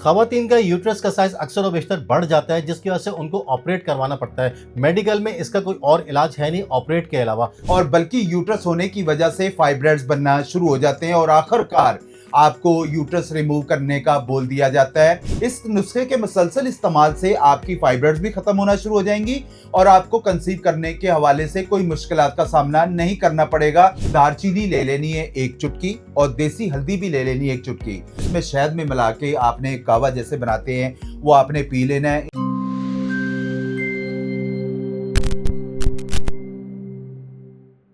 खवातीन का यूट्रस का साइज अक्सर और बेशतर बढ़ जाता है, जिसकी वजह से उनको ऑपरेट करवाना पड़ता है। मेडिकल में इसका कोई और इलाज है नहीं ऑपरेट के अलावा। और बल्कि यूट्रस होने की वजह से फाइब्रॉइड्स बनना शुरू हो जाते हैं और आखिरकार आपको यूट्रस रिमूव करने का बोल दिया जाता है। इस नुस्खे के मुसलसल इस्तेमाल से आपकी फाइब्रॉइड्स भी खत्म होना शुरू हो जाएंगी और आपको कंसीव करने के हवाले से कोई मुश्किलात का सामना नहीं करना पड़ेगा। दालचीनी ले लेनी है 1 चुटकी और देसी हल्दी भी ले लेनी है 1 चुटकी। इसमें शहद में मिला के आपने कावा जैसे बनाते हैं वो आपने पी लेना है।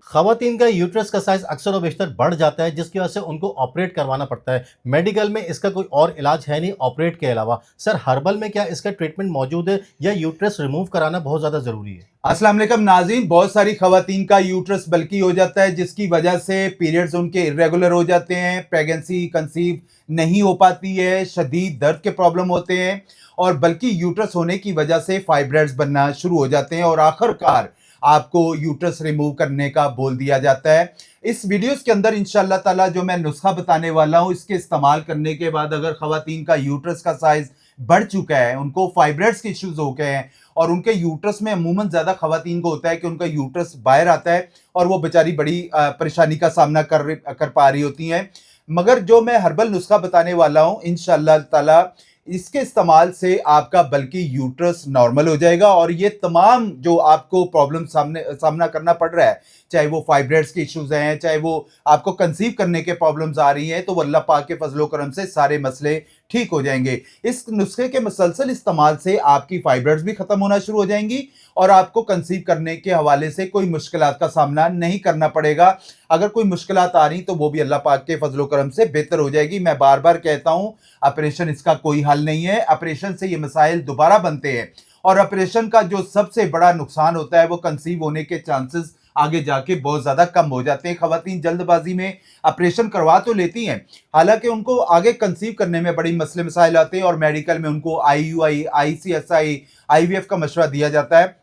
खवातीन का यूट्रस का साइज अक्सर और बेशतर बढ़ जाता है, जिसकी वजह से उनको ऑपरेट करवाना पड़ता है। मेडिकल में इसका कोई और इलाज है नहीं ऑपरेट के अलावा। सर, हर्बल में क्या इसका ट्रीटमेंट मौजूद है या यूट्रस रिमूव कराना बहुत ज़्यादा ज़रूरी है? अस्सलाम वालेकुम नाज़रीन, बहुत सारी खवातीन का यूट्रस बल्कि हो जाता है, जिसकी वजह से पीरियड्स उनके इरेगुलर हो जाते हैं, प्रेगनेंसी कंसीव नहीं हो पाती है, शदीद दर्द के प्रॉब्लम होते हैं और बल्कि यूट्रस होने की वजह से फाइब्रॉइड्स बनना शुरू हो जाते हैं और आखिरकार आपको यूट्रस रिमूव करने का बोल दिया जाता है। इस वीडियोस के अंदर इंशाअल्लाह ताला जो मैं नुस्खा बताने वाला हूं, इसके इस्तेमाल करने के बाद अगर खवातीन का यूट्रस का साइज बढ़ चुका है, उनको फाइब्रॉइड्स के इश्यूज हो गए हैं और उनके यूट्रस में अमूमन ज्यादा खवातीन को होता है कि उनका यूट्रस बाहर आता है और वो बेचारी बड़ी परेशानी का सामना कर पा रही होती हैं। मगर जो मैं हर्बल नुस्खा बताने वाला हूं इंशाअल्लाह ताला, इसके इस्तेमाल से आपका बल्कि यूट्रस नॉर्मल हो जाएगा और ये तमाम जो आपको प्रॉब्लम सामना करना पड़ रहा है, चाहे वो फाइब्रॉइड्स के इश्यूज हैं, चाहे वो आपको कंसीव करने के प्रॉब्लम्स आ रही हैं, तो अल्लाह पाक के फजलो करम से सारे मसले ठीक हो जाएंगे। इस नुस्खे के मुसलसल इस्तेमाल से आपकी फाइब्रॉइड्स भी खत्म होना शुरू हो जाएंगी और आपको कंसीव करने के हवाले से कोई मुश्किलात का सामना नहीं करना पड़ेगा। अगर कोई मुश्किलात आ रही तो वो भी अल्लाह पाक के फजलो करम से बेहतर हो जाएगी। मैं बार बार कहता हूं, ऑपरेशन इसका कोई हल नहीं है। ऑपरेशन से ये मसाइल दोबारा बनते हैं और ऑपरेशन का जो सबसे बड़ा नुकसान होता है वो कंसीव होने के चांसेस आगे जाके बहुत ज्यादा कम हो जाते हैं। खवातीन जल्दबाजी में ऑपरेशन करवा तो लेती हैं, हालांकि उनको आगे कंसीव करने में बड़ी मसले मसाइल आते हैं और मेडिकल में उनको IUI, ICSI, IVF का मशवरा दिया जाता है।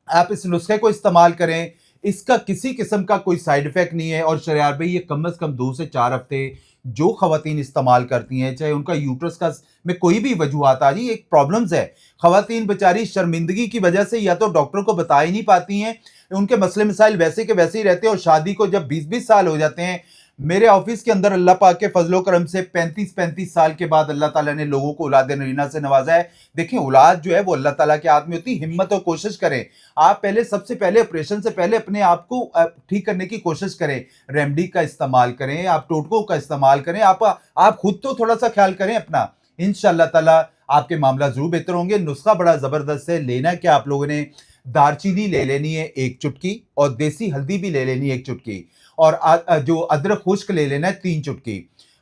आप इस नुस्खे को इस्तेमाल करें, इसका किसी किस्म का कोई साइड इफेक्ट नहीं है और शरियार भाई ये कम से कम 2 से 4 हफ्ते जो खवातीन इस्तेमाल करती हैं, चाहे उनका यूट्रस का में कोई भी वजूहात आ रही, एक प्रॉब्लम्स है, खवातीन बेचारी शर्मिंदगी की वजह से या तो डॉक्टर को बता ही नहीं पाती हैं, उनके मसले मसाइल वैसे के वैसे ही रहते हैं और शादी को जब 20-20 साल हो जाते हैं, मेरे ऑफिस के अंदर अल्लाह पाक के फजलो करम से 35-35 साल के बाद अल्लाह ताला ने लोगों को औलाद नरीना से नवाजा है। देखिए, औलाद जो है वो अल्लाह ताला के हाथ में होती है। हिम्मत और कोशिश करें। आप पहले सबसे पहले ऑपरेशन से पहले अपने आप को ठीक करने की कोशिश करें। रेमेडी का इस्तेमाल करें, आप टोटकों का इस्तेमाल करें, आप खुद तो थोड़ा सा ख्याल करें अपना। इंशाअल्लाह ताला आपके मामला जरूर बेहतर होंगे। नुस्खा बड़ा जबरदस्त है। लेना क्या आप लोगों ने, दालचीनी ले लेनी है 1 चुटकी और देसी हल्दी भी ले लेनी है 1 चुटकी और जो अदरक खुश्क ले लेना है 3 चुटकी।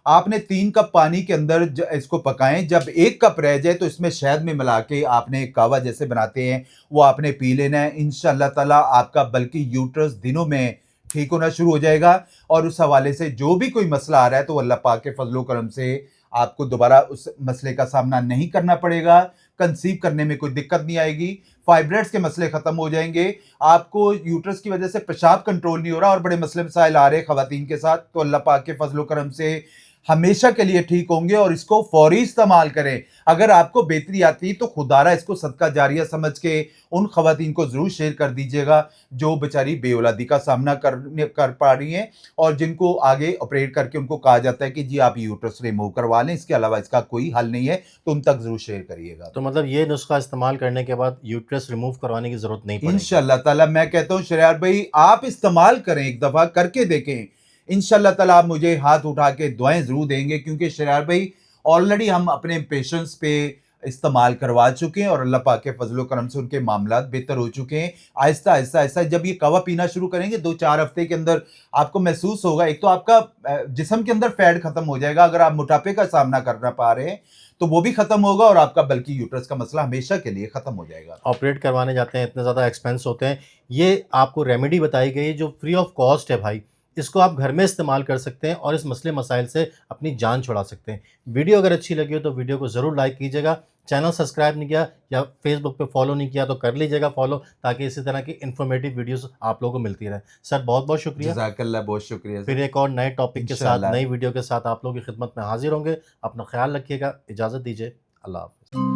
आपने 3 कप पानी के अंदर इसको पकाएं। जब 1 कप रह जाए तो इसमें शहद में मिला के आपने कावा जैसे बनाते हैं वो आपने पी लेना है। इंशाअल्लाह ताला आपका बल्कि यूट्रस दिनों में ठीक होना शुरू हो जाएगा और उस हवाले से जो भी कोई मसला आ रहा है तो अल्लाह पाक के फजलो करम से आपको दोबारा उस मसले का सामना नहीं करना पड़ेगा। कंसीव करने में कोई दिक्कत नहीं आएगी, फाइब्रॉइड्स के मसले खत्म हो जाएंगे, आपको यूट्रस की वजह से पेशाब कंट्रोल नहीं हो रहा और बड़े मसले मसाइल आ रहे हैं खवातीन के साथ, तो अल्लाह पाक के फजलो करम से हमेशा के लिए ठीक होंगे और इसको फौरी इस्तेमाल करें। अगर आपको बेहतरी आती तो खुदारा इसको सदका जारिया समझ के उन खवातीन को जरूर शेयर कर दीजिएगा जो बेचारी बेऔलादी का सामना कर पा रही हैं और जिनको आगे ऑपरेट करके उनको कहा जाता है कि जी आप यूट्रस रिमूव करवा लें, इसके अलावा इसका कोई हल नहीं है, तो उन तक जरूर शेयर करिएगा। तो मतलब ये नुस्खा इस्तेमाल करने के बाद यूट्रस रिमूव करवाने की जरूरत नहीं पड़ेगी इंशाअल्लाह ताला। मैं कहता हूँ शरियार भाई आप इस्तेमाल करें, एक दफा करके देखें, इंशाअल्लाह ताला आप मुझे हाथ उठा के दुआएं जरूर देंगे, क्योंकि शरियार भाई ऑलरेडी हम अपने पेशेंट्स पे इस्तेमाल करवा चुके हैं और अल्लाह पाक के फजलो करम से उनके मामला बेहतर हो चुके हैं। आहिस्ता आहिस्ता आहिस्ता जब ये कावा पीना शुरू करेंगे 2-4 हफ्ते के अंदर आपको महसूस होगा, एक तो आपका जिस्म के अंदर फैट खत्म हो जाएगा, अगर आप मोटापे का सामना करना पा रहे हैं तो वो भी खत्म होगा और आपका बल्कि यूट्रस का मसला हमेशा के लिए खत्म हो जाएगा। ऑपरेट करवाने जाते हैं, इतने ज़्यादा एक्सपेंस होते हैं, ये आपको रेमेडी बताई गई है जो फ्री ऑफ कॉस्ट है भाई, इसको आप घर में इस्तेमाल कर सकते हैं और इस मसले मसाइल से अपनी जान छुड़ा सकते हैं। वीडियो अगर अच्छी लगी हो तो वीडियो को ज़रूर लाइक कीजिएगा। चैनल सब्सक्राइब नहीं किया या फेसबुक पे फॉलो नहीं किया तो कर लीजिएगा फॉलो, ताकि इसी तरह की इन्फॉर्मेटिव वीडियोस आप लोगों को मिलती रहे। सर बहुत-बहुत शुक्रिया। जज़ाकल्लाह, बहुत शुक्रिया फिर सर। एक और नए टॉपिक के साथ, इंशाल्लाह। नई वीडियो के साथ आप लोगों की खिदमत में हाज़िर होंगे। अपना ख़्याल रखिएगा। इजाज़त दीजिए। अल्लाह हाफ़िज़।